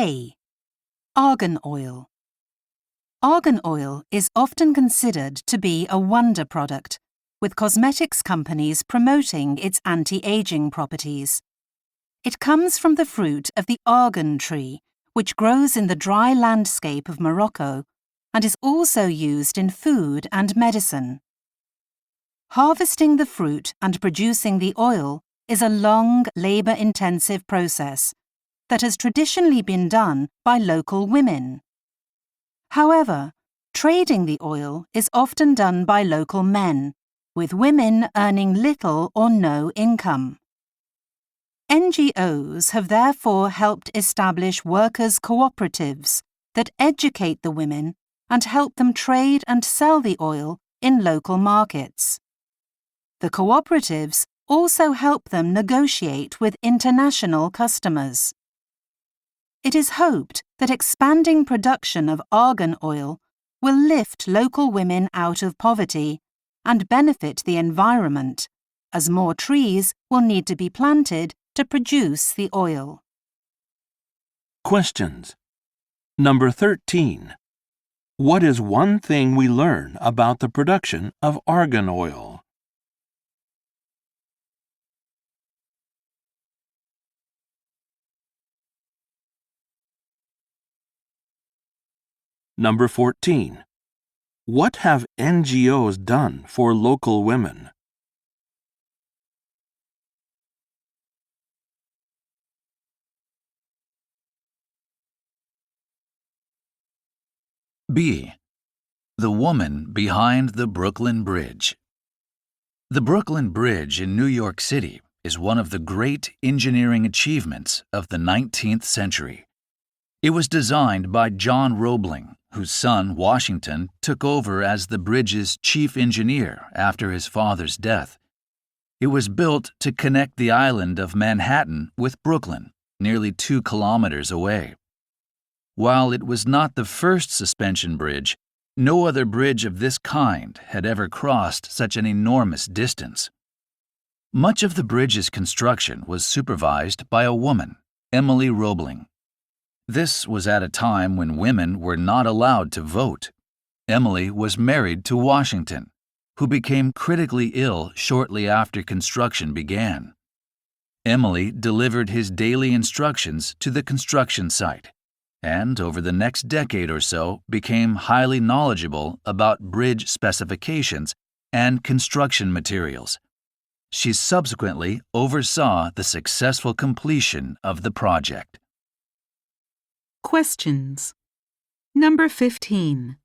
A. Argan oil. Argan oil is often considered to be a wonder product, with cosmetics companies promoting its anti-aging properties. It comes from the fruit of the argan tree, which grows in the dry landscape of Morocco and is also used in food and medicine. Harvesting the fruit and producing the oil is a long, labour-intensive process that has traditionally been done by local women. However, trading the oil is often done by local men, with women earning little or no income. NGOs have therefore helped establish workers' cooperatives that educate the women and help them trade and sell the oil in local markets. The cooperatives also help them negotiate with international customers. It is hoped that expanding production of argan oil will lift local women out of poverty and benefit the environment, as more trees will need to be planted to produce the oil. Questions. Number 13. What is one thing we learn about the production of argan oil? Number 14. What have NGOs done for local women? B. The woman behind the Brooklyn Bridge. The Brooklyn Bridge in New York City is one of the great engineering achievements of the 19th century. It was designed by John Roebling, whose son Washington took over as the bridge's chief engineer after his father's death. It was built to connect the island of Manhattan with Brooklyn, nearly 2 kilometers away. While it was not the first suspension bridge, no other bridge of this kind had ever crossed such an enormous distance. Much of the bridge's construction was supervised by a woman, Emily Roebling. This was at a time when women were not allowed to vote. Emily was married to Washington, who became critically ill shortly after construction began. Emily delivered his daily instructions to the construction site, and over the next decade or so became highly knowledgeable about bridge specifications and construction materials. She subsequently oversaw the successful completion of the project. Questions. Number 15.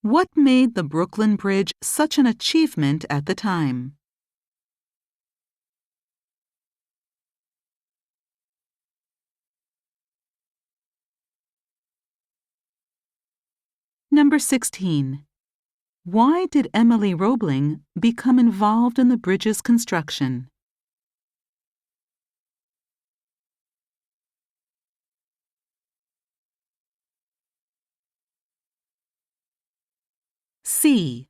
What made the Brooklyn Bridge such an achievement at the time? Number 16. Why did Emily Roebling become involved in the bridge's construction? C.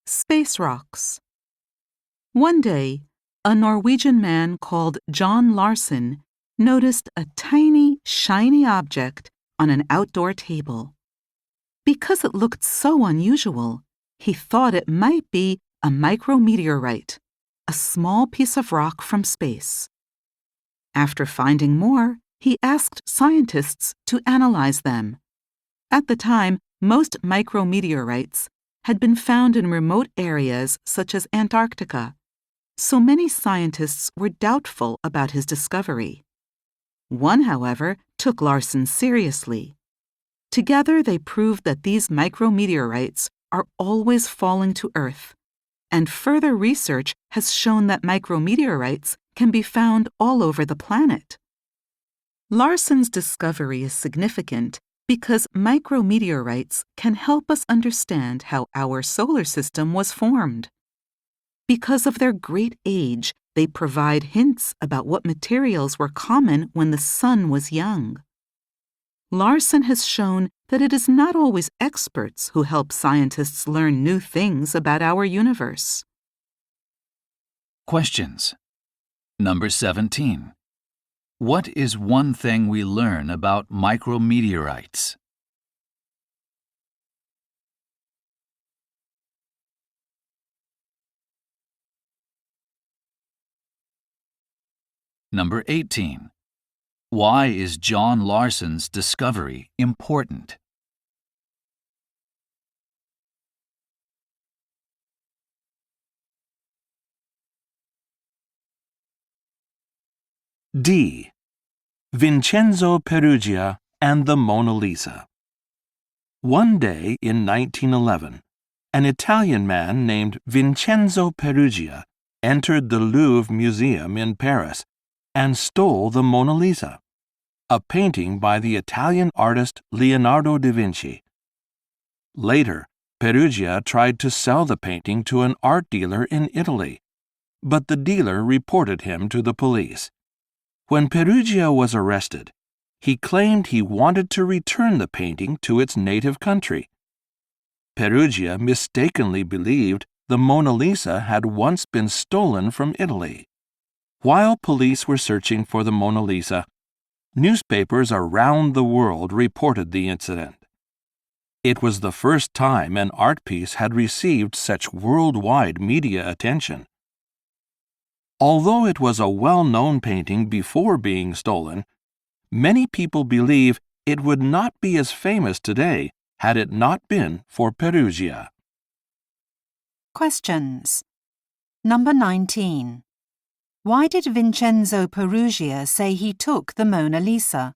Space rocks. One day, a Norwegian man called John Larsen noticed a tiny, shiny object on an outdoor table. Because it looked so unusual, he thought it might be a micrometeorite, a small piece of rock from space. After finding more, he asked scientists to analyze them. At the time, most micrometeorites had been found in remote areas such as Antarctica, so many scientists were doubtful about his discovery. One, however, took Larsen seriously. Together, they proved that these micrometeorites are always falling to Earth, and further research has shown that micrometeorites can be found all over the planet. Larsen's discovery is significant because micrometeorites can help us understand how our solar system was formed. Because of their great age, they provide hints about what materials were common when the sun was young. Larsen has shown that it is not always experts who help scientists learn new things about our universe. Questions. Number 17. What is one thing we learn about micrometeorites? Number 18. Why is John Larson's discovery important? D. Vincenzo Perugia and the Mona Lisa. One day in 1911, an Italian man named Vincenzo Perugia entered the Louvre Museum in Paris and stole the Mona Lisa, a painting by the Italian artist Leonardo da Vinci. Later, Perugia tried to sell the painting to an art dealer in Italy, but the dealer reported him to the police. When Perugia was arrested, he claimed he wanted to return the painting to its native country. Perugia mistakenly believed the Mona Lisa had once been stolen from Italy. While police were searching for the Mona Lisa, newspapers around the world reported the incident. It was the first time an art piece had received such worldwide media attention. Although it was a well-known painting before being stolen, many people believe it would not be as famous today had it not been for Perugia. Questions. Number 19. Why did Vincenzo Perugia say he took the Mona Lisa?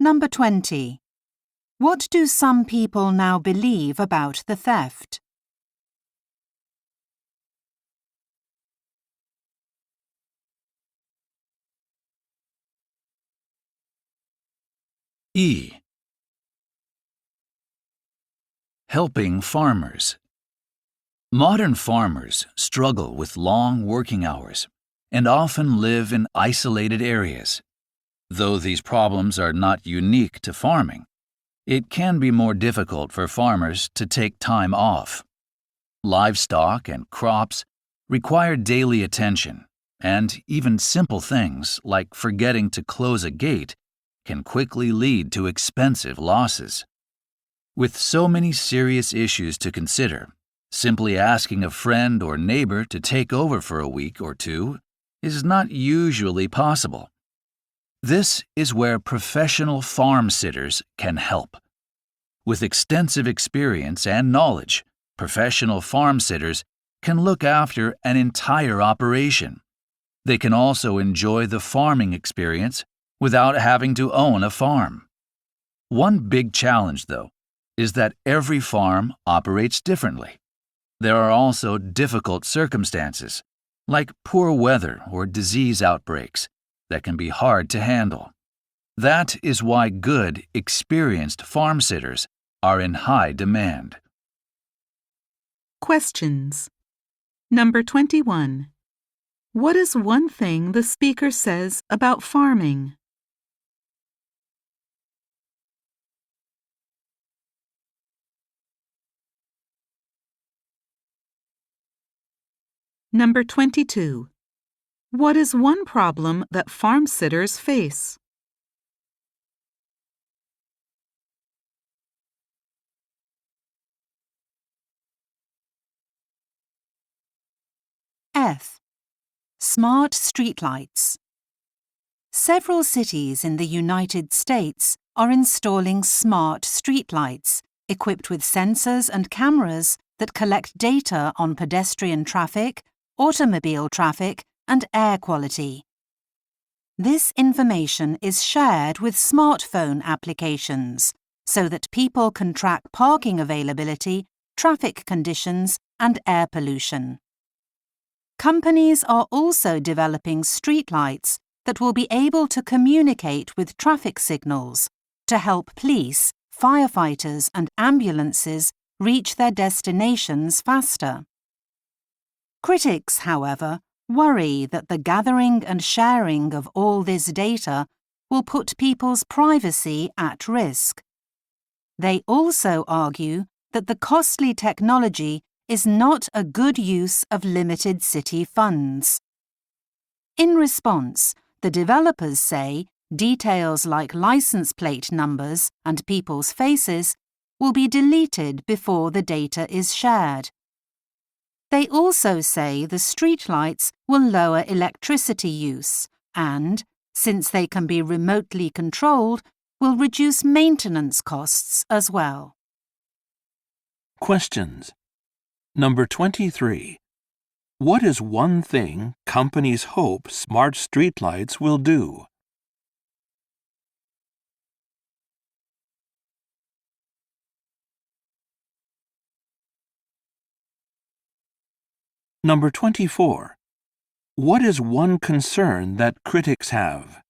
Number 20. What do some people now believe about the theft? E. Helping farmers. Modern farmers struggle with long working hours and often live in isolated areas. Though these problems are not unique to farming, it can be more difficult for farmers to take time off. Livestock and crops require daily attention, and even simple things like forgetting to close a gate can quickly lead to expensive losses. With so many serious issues to consider, simply asking a friend or neighbor to take over for a week or two is not usually possible. This is where professional farm sitters can help. With extensive experience and knowledge, professional farm sitters can look after an entire operation. They can also enjoy the farming experience without having to own a farm. One big challenge, though, is that every farm operates differently. There are also difficult circumstances, like poor weather or disease outbreaks, that can be hard to handle. That is why good, experienced farm sitters are in high demand. Questions. Number 21. What is one thing the speaker says about farming? Number 22. What is one problem that farm sitters face? F. Smart streetlights. Several cities in the United States are installing smart streetlights equipped with sensors and cameras that collect data on pedestrian traffic, automobile traffic, and air quality. This information is shared with smartphone applications so that people can track parking availability, traffic conditions, and air pollution. Companies are also developing streetlights that will be able to communicate with traffic signals to help police, firefighters, and ambulances reach their destinations faster. Critics, however, worry that the gathering and sharing of all this data will put people's privacy at risk. They also argue that the costly technology is not a good use of limited city funds. In response, the developers say details like license plate numbers and people's faces will be deleted before the data is shared. They also say the streetlights will lower electricity use and, since they can be remotely controlled, will reduce maintenance costs as well. Questions. Number 23. What is one thing companies hope smart streetlights will do? Number 24. What is one concern that critics have?